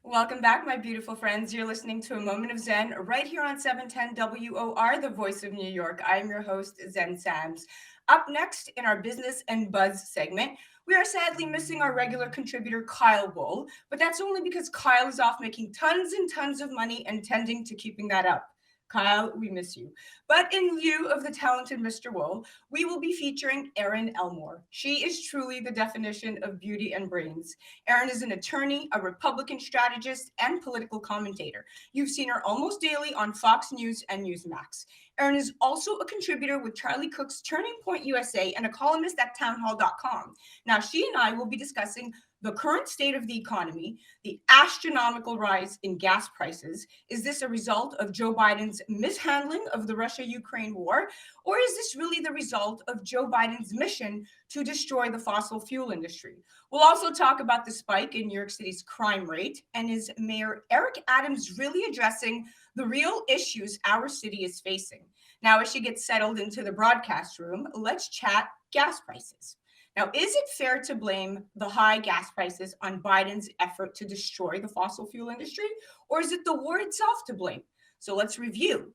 Welcome back, my beautiful friends. You're listening to A Moment of Zen right here on 710 WOR, the voice of New York. I'm your host, Zen Sams. Up next in our Business and Buzz segment, we are sadly missing our regular contributor, Kyle Wool, but that's only because Kyle is off making tons and tons of money and tending to keeping that up. Kyle, we miss you. But in lieu of the talented Mr. Wool, we will be featuring Erin Elmore. She is truly the definition of beauty and brains. Erin is an attorney, a Republican strategist, and political commentator. You've seen her almost daily on Fox News and Newsmax. Erin is also a contributor with Charlie Cook's Turning Point USA and a columnist at townhall.com. Now, she and I will be discussing the current state of the economy, the astronomical rise in gas prices. Is this a result of Joe Biden's mishandling of the Russia Ukraine war? Or is this really the result of Joe Biden's mission to destroy the fossil fuel industry? We'll also talk about the spike in New York City's crime rate, and is Mayor Eric Adams really addressing the real issues our city is facing? Now, as she gets settled into the broadcast room, let's chat gas prices. Now, is it fair to blame the high gas prices on Biden's effort to destroy the fossil fuel industry, or is it the war itself to blame? So let's review.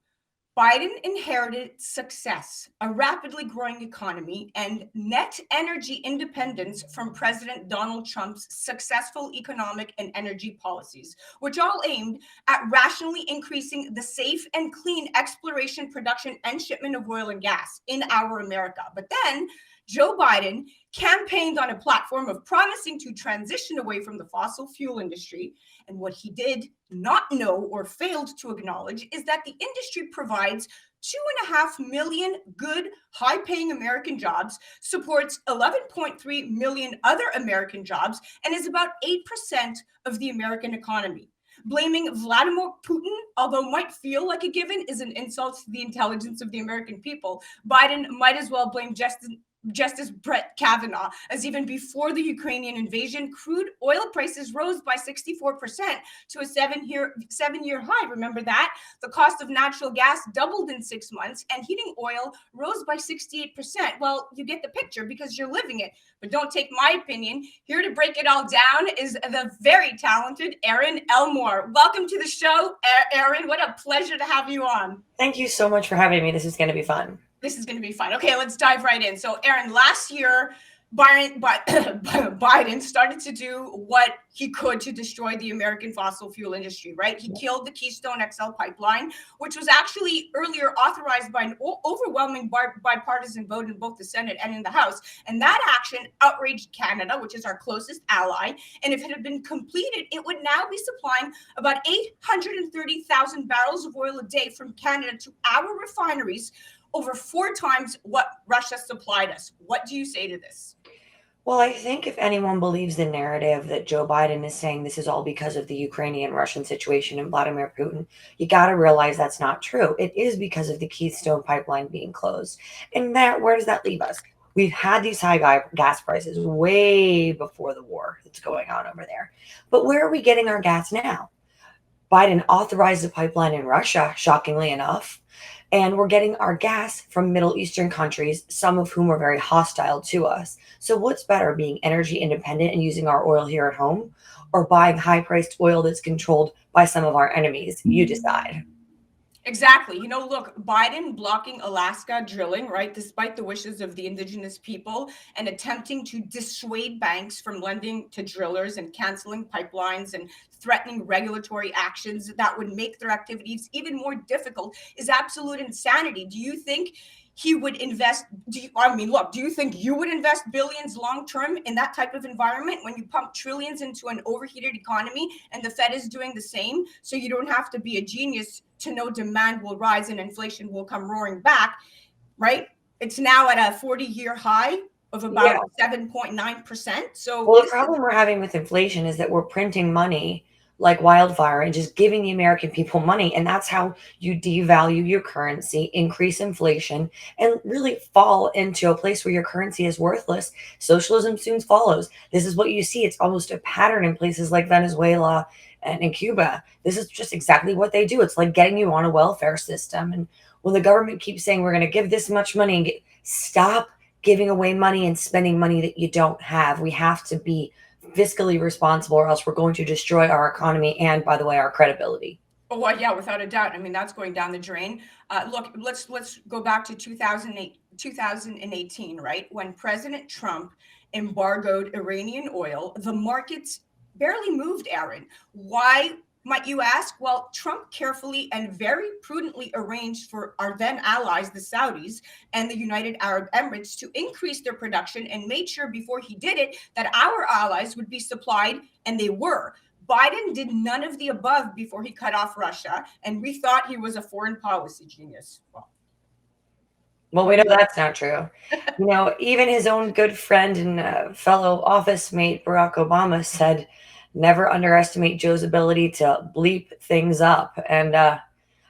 Biden inherited success, a rapidly growing economy, and net energy independence from President Donald Trump's successful economic and energy policies, which all aimed at rationally increasing the safe and clean exploration, production, and shipment of oil and gas in our America. But then Joe Biden campaigned on a platform of promising to transition away from the fossil fuel industry. And what he did not know or failed to acknowledge is that the industry provides 2.5 million good, high paying American jobs, supports 11.3 million other American jobs, and is about 8% of the American economy. Blaming Vladimir Putin, although might feel like a given, is an insult to the intelligence of the American people. Biden might as well blame Justice Brett Kavanaugh, as even before the Ukrainian invasion, crude oil prices rose by 64% to a seven-year high. Remember that? The cost of natural gas doubled in 6 months, and heating oil rose by 68%. Well, you get the picture because you're living it. But don't take my opinion. Here to break it all down is the very talented Erin Elmore. Welcome to the show, Erin. What a pleasure to have you on. Thank you so much for having me. This is going to be fun. This is going to be fun. Okay, let's dive right in. So, Erin, last year, Biden started to do what he could to destroy the American fossil fuel industry, right? He killed the Keystone XL pipeline, which was actually earlier authorized by an overwhelming bipartisan vote in both the Senate and in the House. And that action outraged Canada, which is our closest ally. And if it had been completed, it would now be supplying about 830,000 barrels of oil a day from Canada to our refineries, over 4 times what Russia supplied us. What do you say to this? Well, I think if anyone believes the narrative that Joe Biden is saying this is all because of the Ukrainian Russian situation and Vladimir Putin, you got to realize that's not true. It is because of the Keystone pipeline being closed. And that, where does that leave us? We've had these high gas prices way before the war that's going on over there. But where are we getting our gas now? Biden authorized the pipeline in Russia, shockingly enough. And we're getting our gas from Middle Eastern countries, some of whom are very hostile to us. So, what's better, being energy independent and using our oil here at home, or buying high priced oil that's controlled by some of our enemies? You decide. Exactly. Look, Biden blocking Alaska drilling, right, despite the wishes of the indigenous people, and attempting to dissuade banks from lending to drillers and canceling pipelines and threatening regulatory actions that would make their activities even more difficult is absolute insanity. Do you think he would invest? Do you think you would invest billions long term in that type of environment when you pump trillions into an overheated economy and the Fed is doing the same? So you don't have to be a genius to know demand will rise and inflation will come roaring back, right? It's now at a 40-year high of about 7.9%. So Well, the problem we're having with inflation is that we're printing money like wildfire and just giving the American people money. And that's how you devalue your currency, increase inflation, and really fall into a place where your currency is worthless. Socialism soon follows. This is what you see. It's almost a pattern in places like Venezuela and in Cuba. This is just exactly what they do. It's like getting you on a welfare system. And when the government keeps saying we're going to give this much money and stop giving away money and spending money that you don't have. We have to be fiscally responsible, or else we're going to destroy our economy and, by the way, our credibility. Oh, well, yeah, without a doubt. I mean, that's going down the drain. Look, let's go back to 2018, right? When President Trump embargoed Iranian oil, the markets barely moved, Erin. Why, might you ask? Well, Trump carefully and very prudently arranged for our then allies, the Saudis and the United Arab Emirates, to increase their production and made sure before he did it that our allies would be supplied, and they were. Biden did none of the above before he cut off Russia, and we thought he was a foreign policy genius. Well, we know that's not true. Even his own good friend and fellow office mate, Barack Obama, said, never underestimate Joe's ability to bleep things up. And I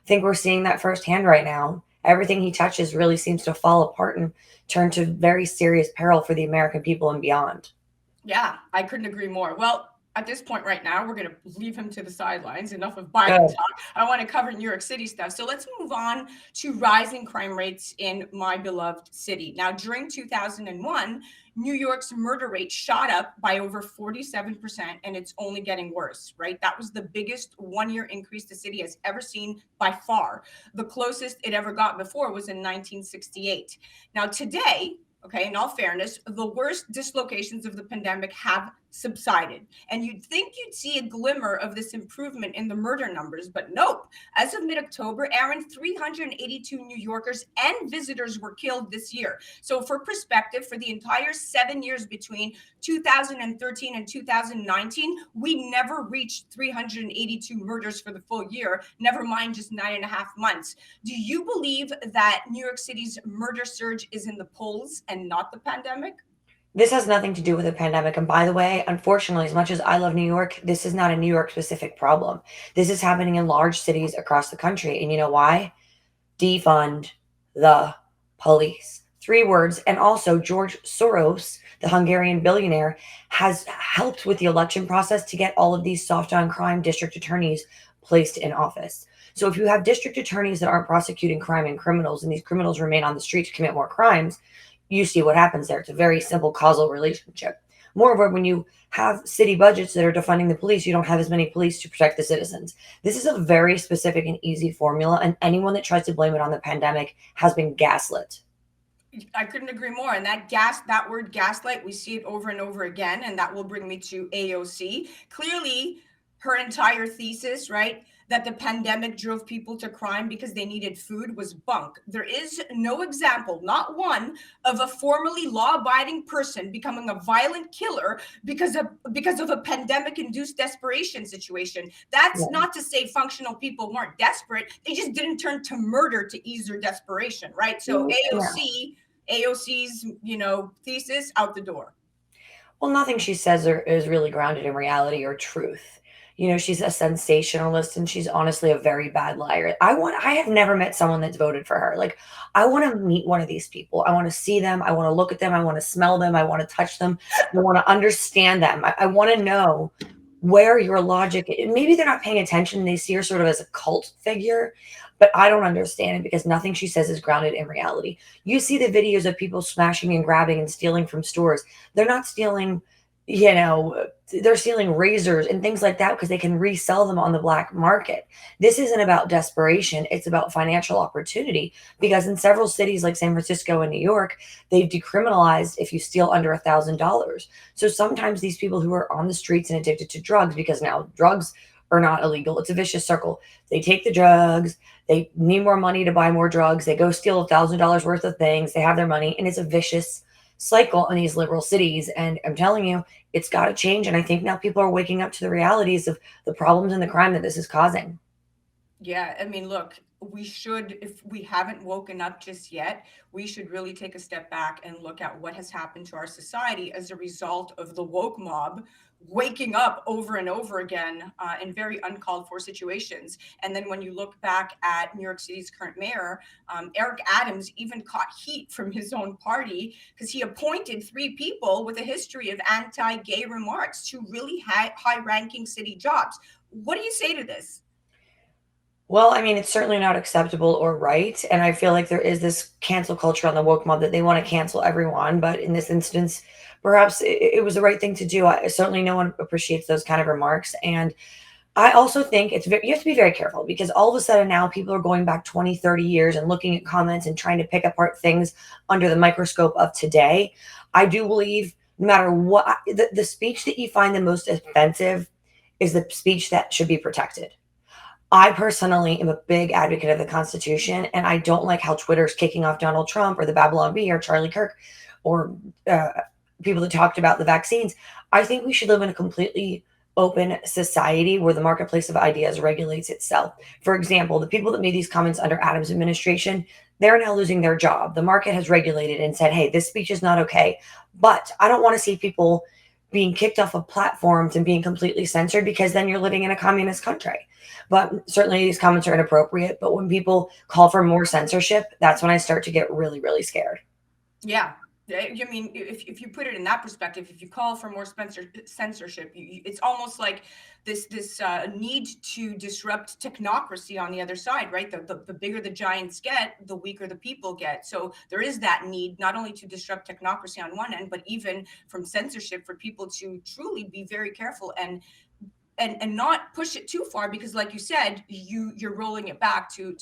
think we're seeing that firsthand right now. Everything he touches really seems to fall apart and turn to very serious peril for the American people and beyond. Yeah, I couldn't agree more. Well, at this point right now, we're going to leave him to the sidelines. Enough of Biden talk. I want to cover New York City stuff. So let's move on to rising crime rates in my beloved city. Now, during 2001, New York's murder rate shot up by over 47%, and it's only getting worse, right? That was the biggest one-year increase the city has ever seen by far. The closest it ever got before was in 1968. Now, today, okay, in all fairness, the worst dislocations of the pandemic have subsided. And you'd think you'd see a glimmer of this improvement in the murder numbers, but nope. As of mid-October, Aaron, 382 New Yorkers and visitors were killed this year. So for perspective, for the entire 7 years between 2013 and 2019, we never reached 382 murders for the full year, never mind just 9.5 months. Do you believe that New York City's murder surge is in the polls and not the pandemic? This has nothing to do with the pandemic. And by the way, unfortunately, as much as I love New York, this is not a New York specific problem. This is happening in large cities across the country. And you know why? Defund the police. 3 words. And also, George Soros, the Hungarian billionaire, has helped with the election process to get all of these soft on crime district attorneys placed in office. So if you have district attorneys that aren't prosecuting crime and criminals, and these criminals remain on the street to commit more crimes, you see what happens there. It's a very simple causal relationship. Moreover, when you have city budgets that are defunding the police, you don't have as many police to protect the citizens. This is a very specific and easy formula, and anyone that tries to blame it on the pandemic has been gaslit. I couldn't agree more. And that word gaslight, we see it over and over again. And that will bring me to AOC. Clearly, her entire thesis, right, that the pandemic drove people to crime because they needed food was bunk. There is no example, not one, of a formerly law-abiding person becoming a violent killer because of a pandemic-induced desperation situation. That's not to say functional people weren't desperate. They just didn't turn to murder to ease their desperation, right? So AOC's, thesis out the door. Well, nothing she says is really grounded in reality or truth. She's a sensationalist and she's honestly a very bad liar. I have never met someone that's voted for her. Like, I want to meet one of these people. I want to see them. I want to look at them. I want to smell them. I want to touch them. I want to understand them. I want to know where your logic is. Maybe they're not paying attention. They see her sort of as a cult figure, but I don't understand it because nothing she says is grounded in reality. You see the videos of people smashing and grabbing and stealing from stores. They're not stealing, they're stealing razors and things like that because they can resell them on the black market. This isn't about desperation. It's about financial opportunity, because in several cities like San Francisco and New York, they've decriminalized if you steal under $1,000. So sometimes these people who are on the streets and addicted to drugs, because now drugs are not illegal, it's a vicious circle. They take the drugs, they need more money to buy more drugs, they go steal $1,000 worth of things, they have their money, and it's a vicious cycle in these liberal cities. And I'm telling you, it's got to change. And I think now people are waking up to the realities of the problems and the crime that this is causing. Yeah, I mean, look, we should, if we haven't woken up just yet, we should really take a step back and look at what has happened to our society as a result of the woke mob waking up over and over again in very uncalled for situations. And then when you look back at New York City's current mayor, Eric Adams even caught heat from his own party because he appointed 3 people with a history of anti-gay remarks to really high-ranking city jobs. What do you say to this? Well, I mean, it's certainly not acceptable or right. And I feel like there is this cancel culture on the woke mob that they want to cancel everyone. But in this instance, perhaps it was the right thing to do. Certainly no one appreciates those kind of remarks. And I also think you have to be very careful because all of a sudden now people are going back 20, 30 years and looking at comments and trying to pick apart things under the microscope of today. I do believe no matter what, the speech that you find the most offensive is the speech that should be protected. I personally am a big advocate of the Constitution, and I don't like how Twitter's kicking off Donald Trump or the Babylon Bee or Charlie Kirk or uh, people that talked about the vaccines. I think we should live in a completely open society where the marketplace of ideas regulates itself. For example, the people that made these comments under Adams' administration, they're now losing their job. The market has regulated and said, hey, this speech is not okay. But I don't want to see people being kicked off of platforms and being completely censored because then you're living in a communist country. But certainly these comments are inappropriate. But when people call for more censorship, that's when I start to get really, really scared. Yeah. I mean, if you put it in that perspective, if you call for more censorship, it's almost like this need to disrupt technocracy on the other side, right? The bigger the giants get, the weaker the people get. So there is that need not only to disrupt technocracy on one end, but even from censorship for people to truly be very careful and not push it too far, because like you said, you're rolling it back to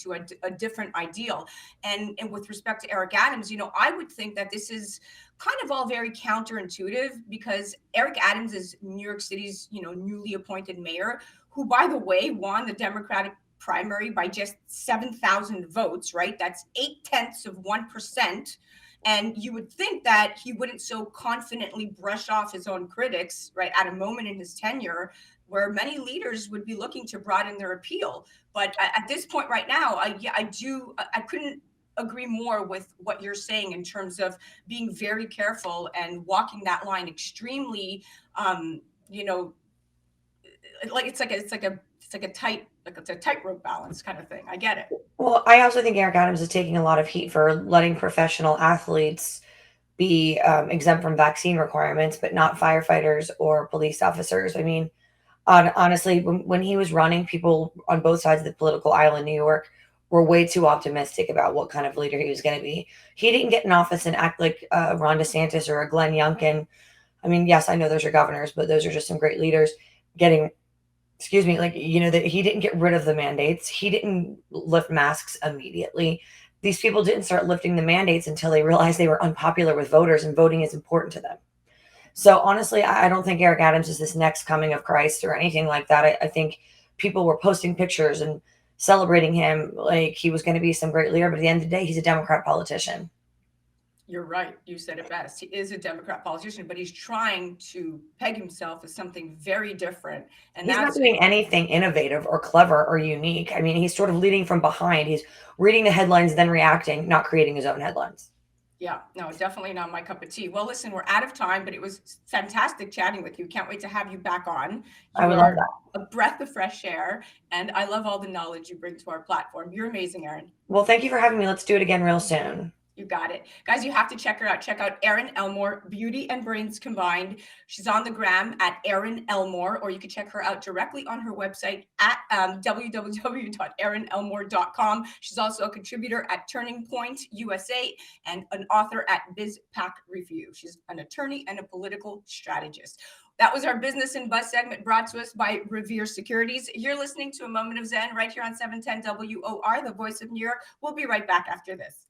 a different ideal. And with respect to Eric Adams, I would think that this is kind of all very counterintuitive, because Eric Adams is New York City's newly appointed mayor, who, by the way, won the Democratic primary by just 7,000 votes, right? That's 0.8%. And you would think that he wouldn't so confidently brush off his own critics, right, at a moment in his tenure where many leaders would be looking to broaden their appeal. But at this point right now, I couldn't agree more with what you're saying in terms of being very careful and walking that line extremely, you know, like it's a tightrope balance kind of thing. I get it. Well, I also think Eric Adams is taking a lot of heat for letting professional athletes be exempt from vaccine requirements, but not firefighters or police officers. I mean, honestly, when he was running, people on both sides of the political aisle in New York were way too optimistic about what kind of leader he was going to be. He didn't get in office and act like Ron DeSantis or a Glenn Youngkin. I mean, yes, I know those are governors, but those are just some great leaders getting, excuse me, like, that he didn't get rid of the mandates. He didn't lift masks immediately. These people didn't start lifting the mandates until they realized they were unpopular with voters and voting is important to them. So honestly, I don't think Eric Adams is this next coming of Christ or anything like that. I think people were posting pictures and celebrating him like he was going to be some great leader, but at the end of the day, he's a Democrat politician. You're right. You said it best. He is a Democrat politician, but he's trying to peg himself as something very different. And He's not that's, doing anything innovative or clever or unique. I mean, he's sort of leading from behind. He's reading the headlines, then reacting, not creating his own headlines. yeah, no, definitely not my cup of tea. Well, listen, we're out of time, but it was fantastic chatting with you. Can't wait to have you back on. I You would love are that. a breath of fresh air, and I love all the knowledge you bring to our platform. You're amazing, Erin. Well, thank you for having me. Let's do it again real soon. You got it. Guys, you have to check her out. Check out Erin Elmore, Beauty and Brains Combined. She's on the gram at Erin Elmore, or you can check her out directly on her website at www.erinelmore.com. She's also a contributor at Turning Point USA and an author at BizPac Review. She's an attorney and a political strategist. That was our Business and Buzz segment, brought to us by Revere Securities. You're listening to A Moment of Zen right here on 710 WOR, the voice of New York. We'll be right back after this.